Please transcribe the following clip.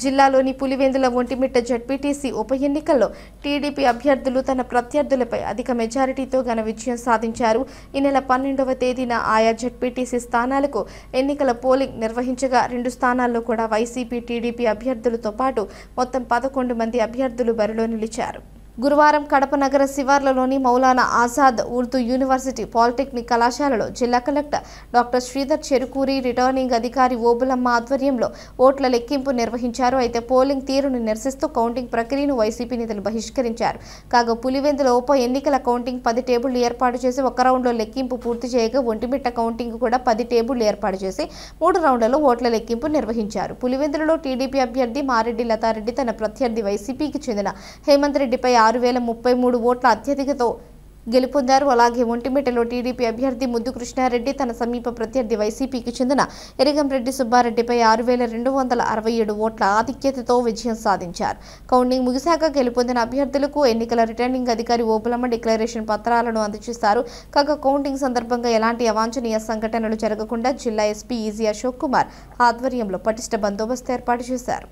జిల్లాలోని పులివెందుల ఒంటిమిట్ట జడ్పీటీసీ ఉప ఎన్నికల్లో టీడీపీ అభ్యర్థులు తన ప్రత్యర్థులపై అధిక మెజారిటీతో ఘన విజయం సాధించారు. ఈ నెల 12వ తేదీన ఆయా జడ్పీటీసీ స్థానాలకు ఎన్నికల పోలింగ్ నిర్వహించగా 2 స్థానాల్లో కూడా వైసీపీ, టీడీపీ అభ్యర్థులతో పాటు మొత్తం 11 మంది అభ్యర్థులు బరిలో నిలిచారు. గురువారం కడప నగర శివార్లలోని మౌలానా ఆజాద్ ఉర్దూ యూనివర్సిటీ పాలిటెక్నిక్ కళాశాలలో జిల్లా collector doctor Sridhar Cherukuri, returning అధికారి ఓబులమ్మ ఆధ్వర్యంలో ఓట్ల లెక్కింపు నిర్వహించారు. అయితే పోలింగ్ తీరును నిరసిస్తూ కౌంటింగ్ ప్రక్రియను వైసీపీ నేతలు బహిష్కరించారు. కాగా పులివెందుల ఉప ఎన్నికల కౌంటింగ్ 10 టేబుళ్లు ఏర్పాటు చేసి 1 రౌండ్లో లెక్కింపు పూర్తి చేయగా ఒంటిమిట్ట కౌంటింగ్ కూడా 10 టేబుళ్లు ఏర్పాటు చేసి 3 రౌండ్లలో ఓట్ల లెక్కింపు నిర్వహించారు. పులివెందులలో టీడీపీ అభ్యర్థి మారెడ్డి లతారెడ్డి తన ప్రత్యర్థి వైసీపీకి చెందిన హేమంత్ రెడ్డిపై 6033 ఓట్ల అత్యధికతో గెలుపొందారు. అలాగే ఒంటిమిట్టలో టీడీపీ అభ్యర్థి ముద్దు కృష్ణారెడ్డి తన సమీప ప్రత్యర్థి వైసీపీకి చెందిన ఎరిగంరెడ్డి సుబ్బారెడ్డిపై 6267 ఓట్ల ఆధిక్యతతో విజయం సాధించారు. కౌంటింగ్ ముగిశాక గెలుపొందిన అభ్యర్థులకు ఎన్నికల రిటర్నింగ్ అధికారి ఓబులమ్మ డిక్లరేషన్ పత్రాలను అందజేశారు. కాగా కౌంటింగ్ సందర్భంగా ఎలాంటి అవాంఛనీయ సంఘటనలు జరగకుండా జిల్లా ఎస్పీ ఈజీ అశోక్ కుమార్ ఆధ్వర్యంలో పటిష్ట బందోబస్తు ఏర్పాటు చేశారు.